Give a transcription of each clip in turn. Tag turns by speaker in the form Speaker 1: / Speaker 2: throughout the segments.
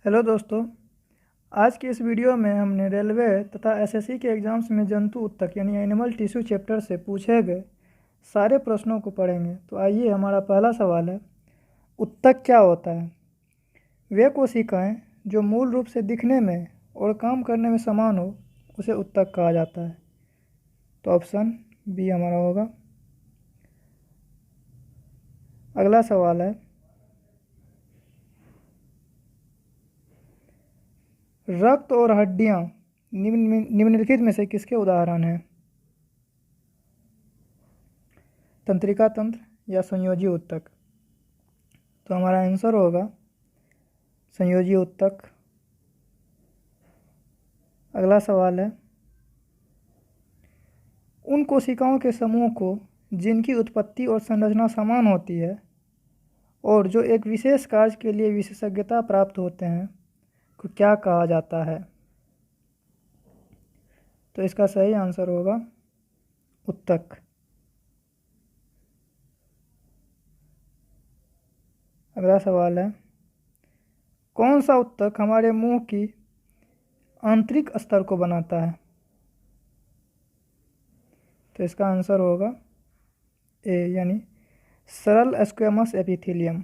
Speaker 1: Hello दोस्तों। आज की इस वीडियो में हमने रेलवे तथा एसएससी के एग्ज़ाम्स में जंतु उत्तक यानी एनिमल टिश्यू चैप्टर से पूछे गए सारे प्रश्नों को पढ़ेंगे। तो आइए, हमारा पहला सवाल है, उत्तक क्या होता है? वे कोशिकाएं जो मूल रूप से दिखने में और काम करने में समान हो उसे उत्तक कहा जाता है। तो ऑप्शन बी हमारा होगा। अगला सवाल है, रक्त और हड्डियां निम्नलिखित में से किसके उदाहरण हैं? तंत्रिका तंत्र या संयोजी उत्तक? तो हमारा आंसर होगा संयोजी उत्तक। अगला सवाल है, उन कोशिकाओं के समूह को जिनकी उत्पत्ति और संरचना समान होती है और जो एक विशेष कार्य के लिए विशेषज्ञता प्राप्त होते हैं को क्या कहा जाता है? तो इसका सही आंसर होगा उत्तक। अगला सवाल है, कौन सा उत्तक हमारे मुंह की आंतरिक स्तर को बनाता है? तो इसका आंसर होगा ए यानी सरल स्क्वेमस एपिथेलियम।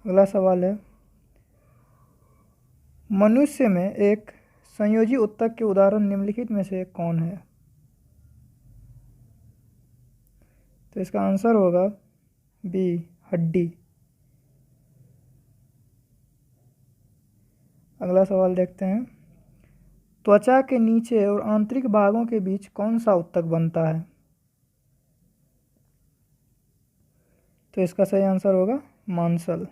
Speaker 1: अगला सवाल है, मनुष्य में एक संयोजी उत्तक के उदाहरण निम्नलिखित में से कौन है? तो इसका आंसर होगा बी हड्डी। अगला सवाल देखते हैं, त्वचा के नीचे और आंतरिक भागों के बीच कौन सा उत्तक बनता है? तो इसका सही आंसर होगा मांसल।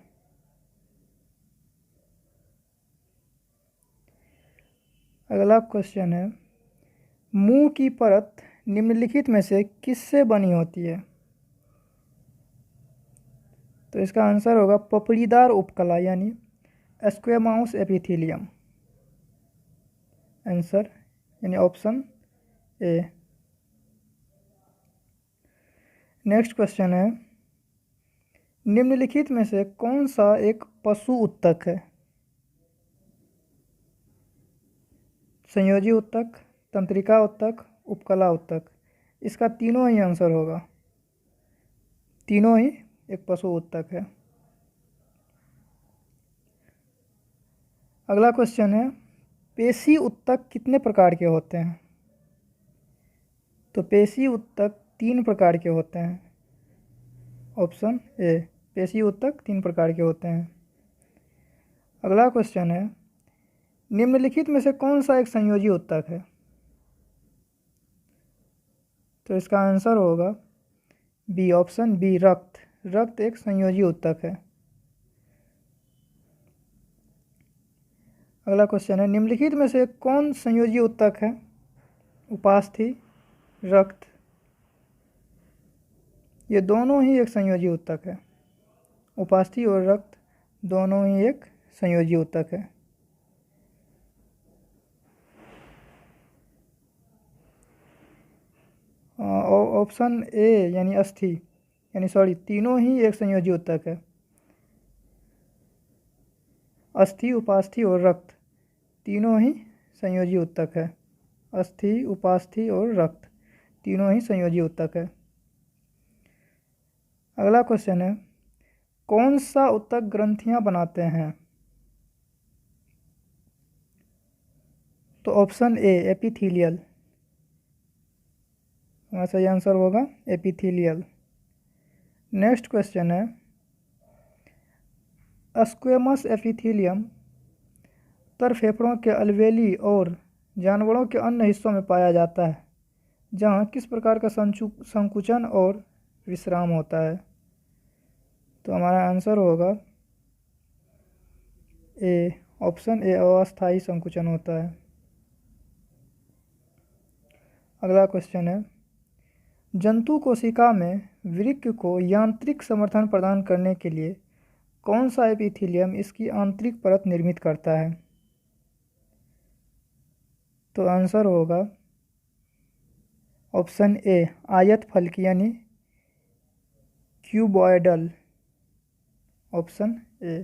Speaker 1: अगला क्वेश्चन है, मुंह की परत निम्नलिखित में से किससे बनी होती है? तो इसका आंसर होगा पपड़ीदार उपकला यानी स्क्वेमाउस एपिथेलियम। आंसर यानी ऑप्शन ए। नेक्स्ट क्वेश्चन है, निम्नलिखित में से कौन सा एक पशु उत्तक है? संयोजी उत्तक, तंत्रिका उत्तक, उपकला उत्तक? इसका तीनों ही आंसर होगा, तीनों ही एक पशु उत्तक है। अगला क्वेश्चन है, पेशी उत्तक कितने प्रकार के होते हैं? तो पेशी उत्तक 3 प्रकार के होते हैं। ऑप्शन ए, पेशी उत्तक 3 प्रकार के होते हैं। अगला क्वेश्चन है, निम्नलिखित में से कौन सा एक संयोजी उत्तक है? तो इसका आंसर होगा बी, ऑप्शन बी रक्त। रक्त एक संयोजी उत्तक है। अगला क्वेश्चन है, निम्नलिखित में से कौन संयोजी उत्तक है? उपास्थि, रक्त, ये दोनों ही एक संयोजी उत्तक है। उपास्थि और रक्त दोनों ही एक संयोजी उत्तक है। ऑप्शन ए यानी अस्थि यानी सॉरी तीनों ही एक संयोजी उत्तक है। अस्थि, उपास्थि और रक्त तीनों ही संयोजी उत्तक है। अस्थि, उपास्थि और रक्त तीनों ही संयोजी उत्तक है। अगला क्वेश्चन है, कौन सा उत्तक ग्रंथियां बनाते हैं? तो ऑप्शन ए एपिथेलियल, हमारा सही आंसर होगा एपिथेलियल। नेक्स्ट क्वेश्चन है, स्क्वेमस एपिथेलियम तरफेफड़ों के अलवेली और जानवरों के अन्य हिस्सों में पाया जाता है, जहाँ किस प्रकार का संकुचन और विश्राम होता है? तो हमारा आंसर होगा ए, ऑप्शन ए अस्थायी संकुचन होता है। अगला क्वेश्चन है, जंतु कोशिका में वृक्क को यांत्रिक समर्थन प्रदान करने के लिए कौन सा एपिथेलियम इसकी आंतरिक परत निर्मित करता है? तो आंसर होगा ऑप्शन ए आयत फलकी यानी क्यूबॉयडल। Option A.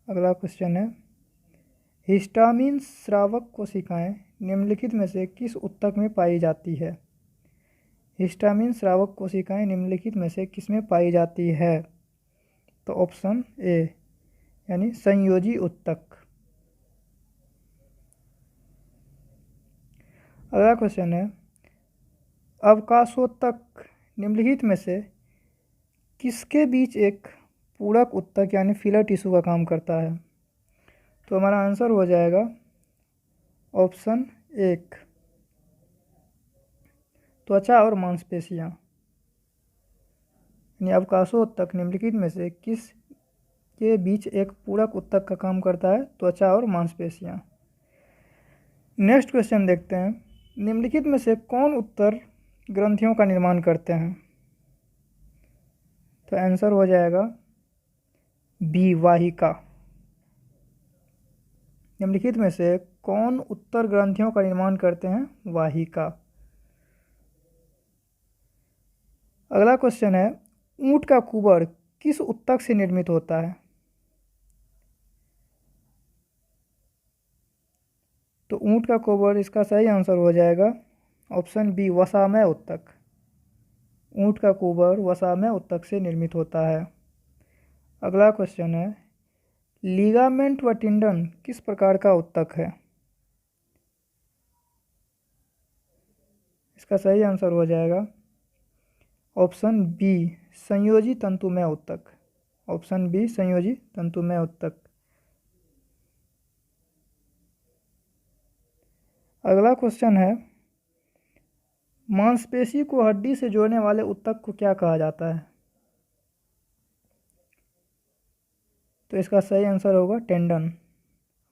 Speaker 1: अगला क्वेश्चन है, हिस्टामिन स्रावक कोशिकाएं निम्नलिखित में से किस ऊतक में पाई जाती है? हिस्टामिन स्रावक कोशिकाएं निम्नलिखित में से किस में पाई जाती है? तो ऑप्शन ए यानी संयोजी ऊतक। अगला क्वेश्चन है, अवकाशोत्तक निम्नलिखित में से किसके बीच एक पूरक ऊतक यानी फिलर टिश्यू का काम करता है? तो हमारा आंसर हो जाएगा ऑप्शन एक, त्वचा और मांसपेशियां। यानी अवकाशोत्तक निम्नलिखित में से किस के बीच एक पूरक ऊतक का काम करता है? त्वचा और मांसपेशियां। नेक्स्ट क्वेश्चन देखते हैं, निम्नलिखित में से कौन उत्तर ग्रंथियों का निर्माण करते हैं? तो आंसर हो जाएगा बी, वाहिका। निम्नलिखित में से कौन उत्तर ग्रंथियों का निर्माण करते हैं? वाहिका। अगला क्वेश्चन है, ऊंट का कुबर किस ऊतक से निर्मित होता है? तो ऊंट का कुबर, इसका सही आंसर हो जाएगा ऑप्शन बी, वसामय ऊतक। ऊंट का कुबर वसामय ऊतक से निर्मित होता है। अगला क्वेश्चन है, लिगामेंट व टिंडन किस प्रकार का ऊतक है? इसका सही आंसर हो जाएगा ऑप्शन बी, संयोजी तंतुमय ऊतक। ऑप्शन बी, संयोजी तंतुमय ऊतक। अगला क्वेश्चन है, मांसपेशी को हड्डी से जोड़ने वाले ऊतक को क्या कहा जाता है? तो इसका सही आंसर होगा टेंडन।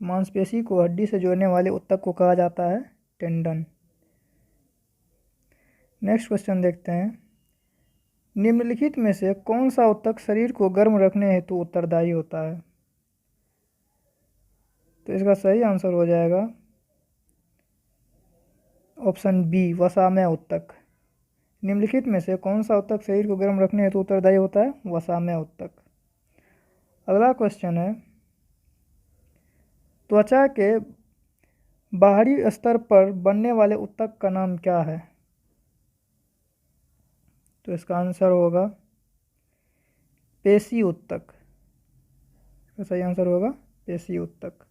Speaker 1: मांसपेशी को हड्डी से जोड़ने वाले ऊतक को कहा जाता है टेंडन। नेक्स्ट क्वेश्चन देखते हैं, निम्नलिखित में से कौन सा ऊतक शरीर को गर्म रखने हेतु उत्तरदायी होता है? तो इसका सही आंसर हो जाएगा ऑप्शन बी, वसामय ऊतक। निम्नलिखित में से कौन सा ऊतक शरीर को गर्म रखने हेतु उत्तरदायी होता है? वसामय ऊतक। अगला क्वेश्चन है, त्वचा के बाहरी स्तर पर बनने वाले ऊतक का नाम क्या है? तो इसका आंसर होगा पेशी ऊतक। इसका सही आंसर होगा पेशी ऊतक।